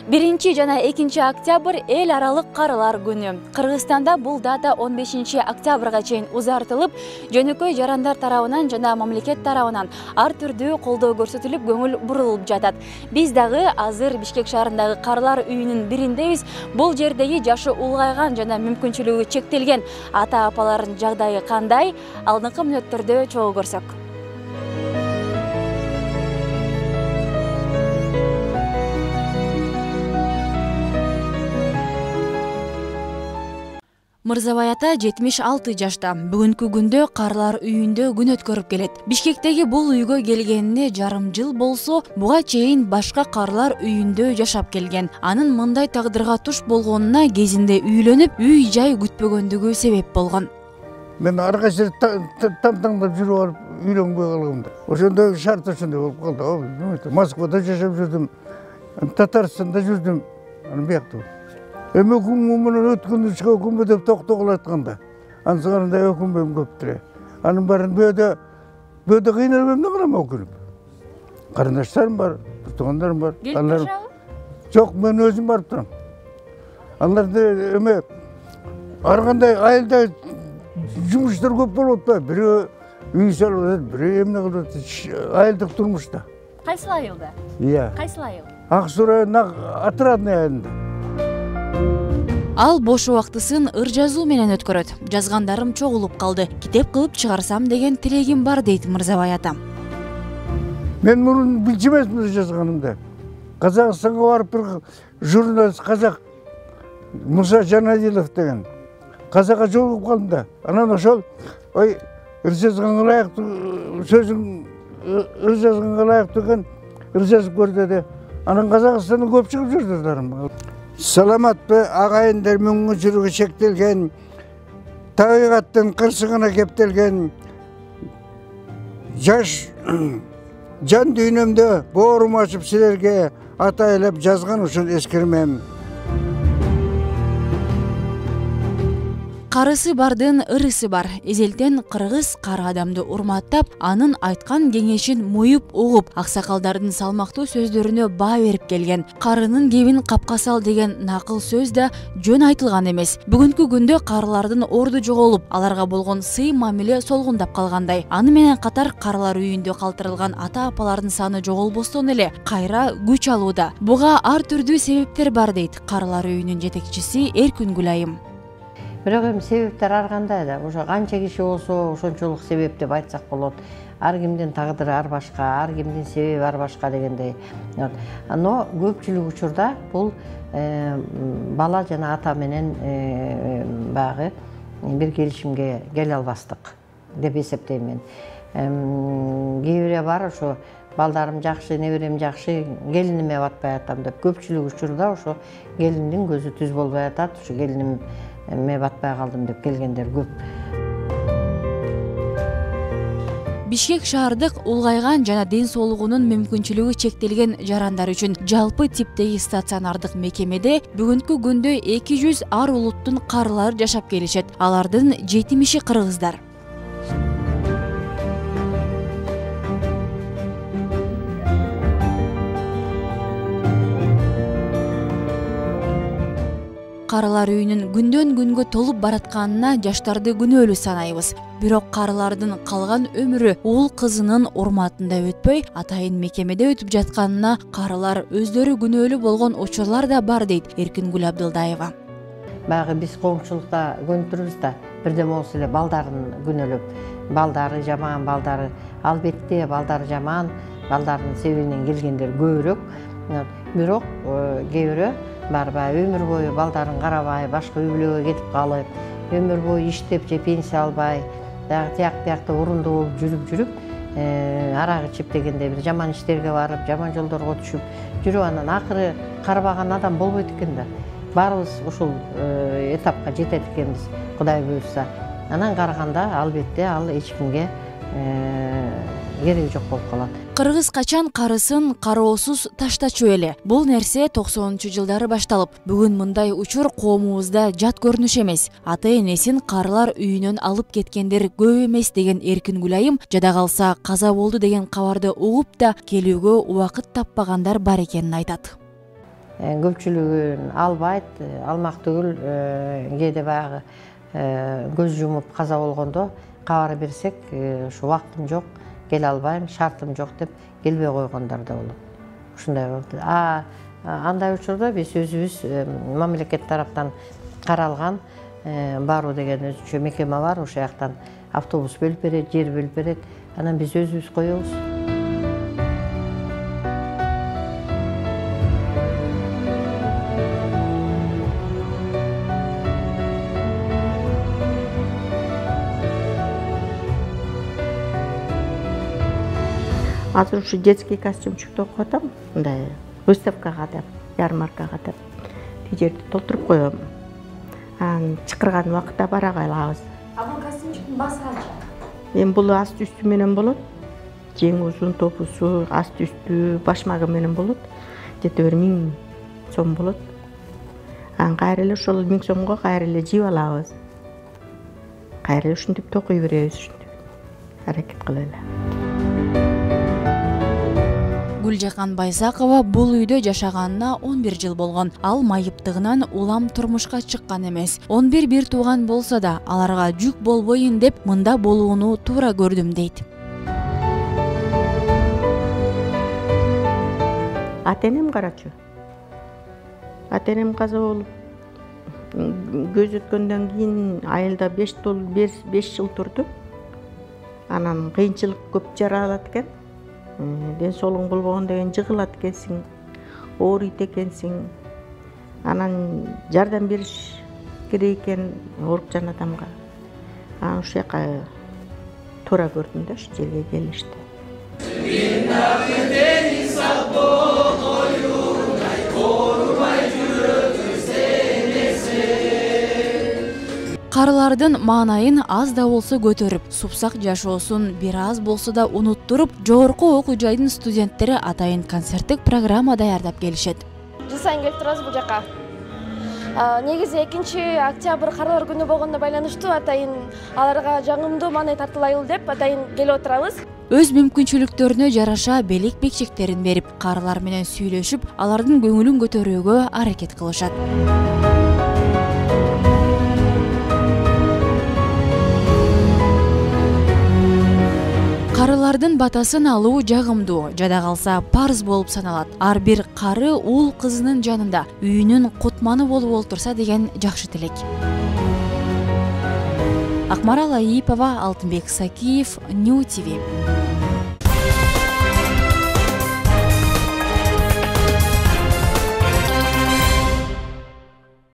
1 жана 2 октябрь эл аралык карылар күнү. Кыргызстанда бул дата 15 октябрга чейин узартылып, жөнөкөй жарандар тарабынан жана мамлекет тарабынан ар түрдүү колдоо көрсөтүлүп, көңүл бурулуп жатат. Биз дагы азыр Бишкек шаарындагы карылар үйүнүн бириндебиз. Бул жердеги жашы улгайган жана мүмкүнчүлүгү чектелген ата-апалардын жагдайы кандай? Алдыңкы мүнөттөрдө чогуу көрсөк. Мырзабай ата 76 жашта. Бүгүнкү күндө карылар үйүндө күн өткөрүп келет. Бишкектеги бул үйгө келгенине жарым жыл болсо, буга чейин башка карылар үйүндө жашап келген. Анын мындай тагдырга туш болгонуна кезинде үйлөнүп, үй жай күтпөгөндүгү себеп болгон. Мен арка жер там-тамдап жүрүп алып үйлөнбөй калгам да. Ошондо шарт ошондой болуп калды. Москвада жашап жүрдүм, Татарстанда жүрдүм, анан биякта. Эми күн менен өткөндү чыга күнбө деп токтогул айтканда. Ансыганда өкүнбөйм көптүрө. Анын баарын бөөдө кыйналып эмне кылам өкүнүп. Карындаштарым бар, туугандарым бар. Алар жок, мен өзүм барып турам. Аларды эме ар кандай айылда жумуштар көп болуп атпайбы? Бирөө үй салып атат, бирөө эмне кылып атат, айылдык турмушта. Кайсыл айылда? Iya. Кайсыл айыл? Ак Суу районунун Отрадный айылында. Ал бош убактысын ыр жазуу менен өткөрөт. Жазгандарым чогулуп калды. Китеп кылып чыгарсам деген тилегим бар дейт Мырзабай атам. Мен мурун билчү эмесмин жазганымды. Казакстанга барып бир журналист казак Муса Жанадилов деген казакка жолугуп калдым да. Анан ошол ой ыр жазганга ылайыктуу сөзүң ыр жазганга ылайыктуу экен, ыр жазып көр деди. Анан Казакстандын көп чыгып жүрдүлөр. Саламатпы агайындар, мүмкүнчүлүгү чектелген, табигаттын кырсыгына кептелген, жаш жан дүйнөмдө боорум ачып силерге атайлап жазган үчүн эскермем. Карысы бардын ырысы бар. Эзелтен кыргыз кары адамды урматтап, анын айткан кеңешин муюп угуп, аксакалдардын салмактуу сөздөрүнө баа берип келген. Карынын кебин капка сал деген накыл сөз да жөн айтылган эмес. Бүгүнкү күндө карылардын орду жоголуп, аларга болгон сый мамиле солгундап калгандай. Аны менен катар карылар үйүндө калтырылган ата-апалардын саны жоголбостон эле кайра күч алууда. Буга ар түрдүү себептер бар дейт карылар үйүнүн жетекчиси Эркүн Гүлайым. Бирок эми себептер ар кандай да. Ошо канча киши болсо ошончолук себеп деп айтсак болот. Ар кимдин тагдыры ар башка, ар кимдин себеби ар башка дегендей. Но көпчүлүк учурда бул бала жана ата менен багы бир келишимге келе албастык деп эсептейм мен. Кээ бири бар ошо балдарым жакшы, неберем жакшы, келиниме батпай атам деп. Көпчүлүк учурда ошо келиндин көзү түз болбой атат, ошо келиним мен батпай калдым деп келгендер көп. Бишкек шаардык улгайган жана ден соолугунун мүмкүнчүлүгү чектелген жарандар үчүн жалпы типтеги стационардык мекемеде бүгүнкү күндө 200 ар улуттун карылары жашап келишет. Алардын 70-и кыргыздар. Карылар үйүнүн күндөн күнгө толуп баратканына жаштарды күнөөлүү санайбыз. Бирок карылардын калган өмүрү уул кызынын урматында өтпөй, атайын мекемеде өтүп жатканына карылар өздөрү күнөөлүү болгон учурлар да бар дейт Эркингүл Абдылдаева. Баягы биз коңчулукта көнүп турбуз да, бирден болсо эле балдарын күнөөлөп, балдары жаман, балдары албетте балдары жаман, балдардын себебинен келгендер көбүрөөк. Бирок кээ бирөө барбай өмүр бою балдарын карабай, башка үй бүлөгө кетип калып, өмүр бою иштеп же пенсия албай, дагы тияк биякта урундуу болуп жүрүп, арак ичип дегенде бир жаман иштерге барып, жаман жолдорго түшүп жүрүп, анан акыры карабаган адам болбойт экен да. Баарыбыз ушул этапка жетет экенбиз, Кудай буйрса. Анан караганда албетте ал эч кимге кереги жок болуп калат. Кыргыз качан карысын кароосуз таштачу эле. Бул нерсе 90-жылдары башталып, бүгүн мындай учур коомубузда жат көрүнүш эмес. Ата-энесин карылар үйүнөн алып кеткендер көп эмес деген Эркин Гүлайым, жада калса каза болду деген кабарды угуп да келүүгө убакыт таппагандар бар экенин айтат. көпчүлүгүн албайт, алмак түгүл кээде баягы көз жумуп каза болгондо кабар берсек, ушу убактым жок, келе албайм, шартым жок деп келбей койгондор да болот. Ушундай болот. Андай учурда биз өзүбүз мамлекет тараптан каралган баруу деген өзүнчө мекеме бар, ошол жактан автобус бөлүп берет, жер бөлүп берет. Анан биз өзүбүз коебуз. Азыр ушу детский костюмчикти окуп атам, мындай выставкага деп, ярмаркага деп. Тиги жерди толтуруп коем. Анан чакырган убакытта бара калабыз. Бул костюмчиктин баасы канча? Эми бул асты үстү менен болот. Жең узун, топусу, асты үстү, башмагы менен болот. Где-то 1000 сом болот. Анан кайра эле ошол 1000 сомго кайра эле жип алабыз. Кайра эле ушинтип токуй беребиз, ушинтип. Аракет кылып эле. Гүлжакан Байзакова бул үйдө жашаганына 11 жыл болгон. Ал майыптыгынан улам турмушка чыккан эмес. 11 бир тууган болсо да, аларга жүк болбойын деп мында болууну туура көрдүм дейт. Ата-энем карачу. Ата-энем каза болуп, көз өткөндөн кийин айылда 5 жыл турду. Анан кыйынчылык көп жаралат экен. Ден соолугуң болбогон деген жыгылат экенсиң, ооруйт экенсиң. Анан жардам бериш керек экен оорукчан адамга. Анан ушул жака туура көрдүм да, ушу жерге келишти. Карылардын маанайын аз да болсо көтөрүп, супсак жашоосун бир аз болсо да унуттуруп, жогорку окуу жайдын студенттери атайын концерттик программа даярдап келишет. Жыл сайын келип турабыз бул жака. Негизи 2 октябрь карылар күнү болгондо байланыштуу атайын аларга жагымдуу маанай тартылайлы деп атайын келип отурабыз. Өз мүмкүнчүлүктөрүнө жараша белек бекчектерин берип, карылар менен сүйлөшүп, алардын көңүлүн көтөрүүгө аракет кылышат. Карылардын батасын алуу жагымдуу, жада калса парыз болуп саналат. Ар бир кары уул кызынын жанында үйүнүн кутманы болуп олтурса деген жакшы тилек. Акмарал Аипова, Алтынбек Сакиев, Нью ТВ.